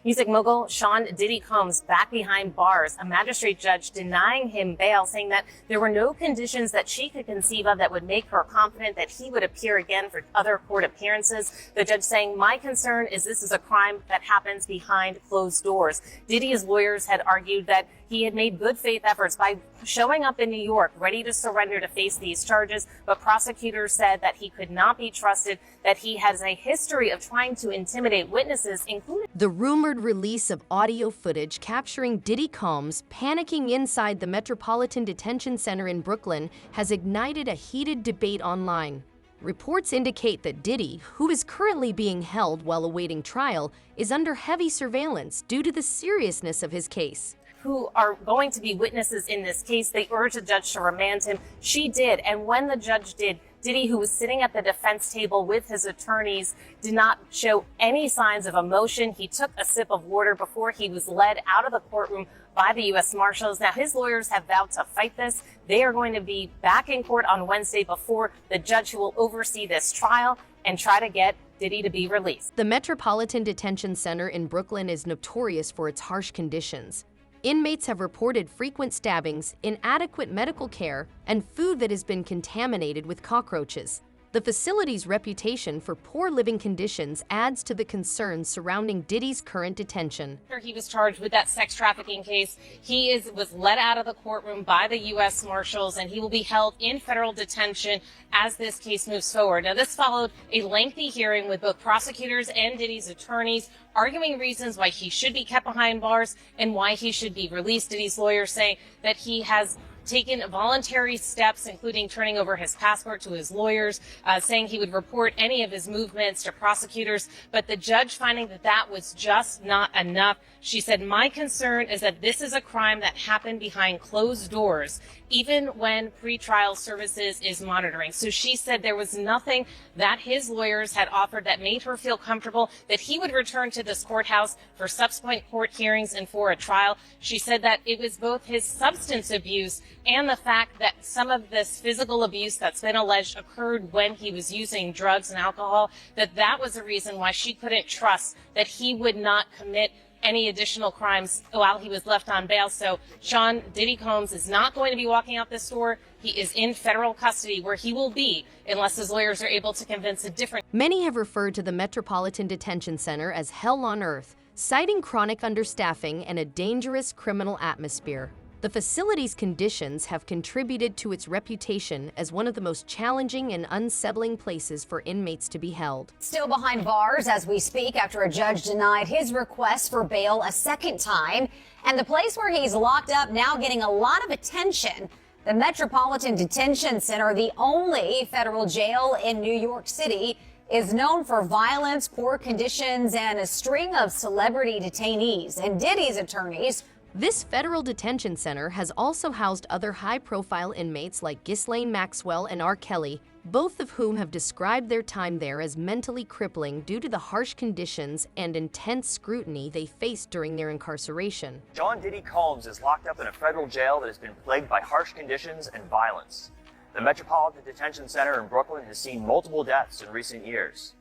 Music mogul Sean Diddy Combs back behind bars. A magistrate judge denying him bail, saying that there were no conditions that she could conceive of that would make her confident that he would appear again for other court appearances. The judge saying, "My concern is this is a crime that happens behind closed doors." Diddy's lawyers had argued that he had made good faith efforts by showing up in New York, ready to surrender to face these charges. But prosecutors said that he could not be trusted, that he has a history of trying to intimidate witnesses, including the rumored release of audio footage capturing Diddy Combs panicking inside the Metropolitan Detention Center in Brooklyn has ignited a heated debate online. Reports indicate that Diddy, who is currently being held while awaiting trial, is under heavy surveillance due to the seriousness of his case. Who are going to be witnesses in this case. They urged the judge to remand him. She did. And when the judge did, Diddy, who was sitting at the defense table with his attorneys, did not show any signs of emotion. He took a sip of water before he was led out of the courtroom by the U.S. Marshals. Now, his lawyers have vowed to fight this. They are going to be back in court on Wednesday before the judge who will oversee this trial and try to get Diddy to be released. The Metropolitan Detention Center in Brooklyn is notorious for its harsh conditions. Inmates have reported frequent stabbings, inadequate medical care, and food that has been contaminated with cockroaches. The facility's reputation for poor living conditions adds to the concerns surrounding Diddy's current detention. After he was charged with that sex trafficking case, he was let out of the courtroom by the U.S. Marshals, and he will be held in federal detention as this case moves forward. Now, this followed a lengthy hearing with both prosecutors and Diddy's attorneys, arguing reasons why he should be kept behind bars and why he should be released. Diddy's lawyers saying that he has taken voluntary steps, including turning over his passport to his lawyers, saying he would report any of his movements to prosecutors. But the judge finding that that was just not enough. She said, "My concern is that this is a crime that happened behind closed doors, even when pretrial services is monitoring." So she said there was nothing that his lawyers had offered that made her feel comfortable that he would return to this courthouse for subsequent court hearings and for a trial. She said that it was both his substance abuse and the fact that some of this physical abuse that's been alleged occurred when he was using drugs and alcohol, that was a reason why she couldn't trust that he would not commit any additional crimes while he was left on bail. So Sean Diddy Combs is not going to be walking out this door. He is in federal custody, where he will be unless his lawyers are able to convince a different. Many have referred to the Metropolitan Detention Center as hell on earth, citing chronic understaffing and a dangerous criminal atmosphere. The facility's conditions have contributed to its reputation as one of the most challenging and unsettling places for inmates to be held. Still behind bars as we speak after a judge denied his request for bail a second time. And the place where he's locked up now getting a lot of attention. The Metropolitan Detention Center, the only federal jail in New York City, is known for violence, poor conditions, and a string of celebrity detainees. And Diddy's attorneys. This federal detention center has also housed other high-profile inmates like Ghislaine Maxwell and R. Kelly, both of whom have described their time there as mentally crippling due to the harsh conditions and intense scrutiny they faced during their incarceration. Sean Diddy Combs is locked up in a federal jail that has been plagued by harsh conditions and violence. The Metropolitan Detention Center in Brooklyn has seen multiple deaths in recent years.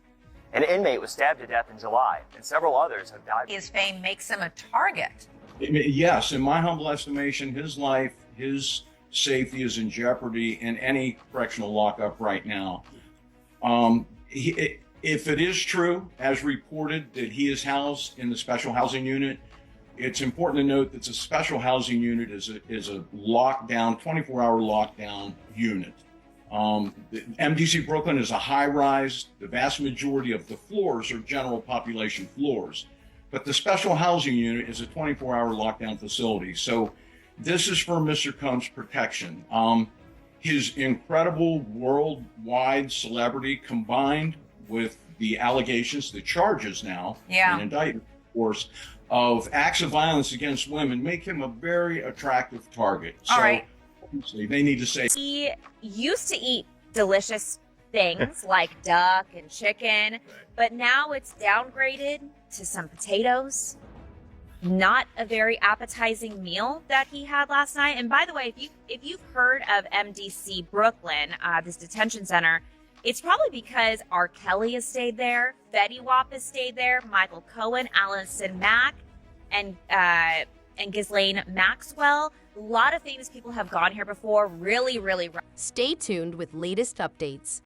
An inmate was stabbed to death in July, and several others have died. His fame makes him a target. Yes, in my humble estimation, his life, his safety is in jeopardy in any correctional lockup right now. If it is true, as reported, that he is housed in the special housing unit, it's important to note that the special housing unit is a lockdown, 24-hour lockdown unit. The MDC Brooklyn is a high-rise. The vast majority of the floors are general population floors. But the special housing unit is a 24-hour lockdown facility. So this is for Mr. Combs' protection. His incredible worldwide celebrity combined with the allegations, the charges now, and indictment, of course, of acts of violence against women make him a very attractive target. All right. Obviously, they need to say. He used to eat delicious things like duck and chicken, but now it's downgraded to some potatoes. Not a very appetizing meal that he had last night. And by the way, if you've heard of MDC Brooklyn, this detention center, It's probably because R. Kelly has stayed there, Fetty Wap has stayed there, Michael Cohen, Allison Mack, and Ghislaine Maxwell. A lot of famous people have gone here before. Really, really. Stay tuned with latest updates.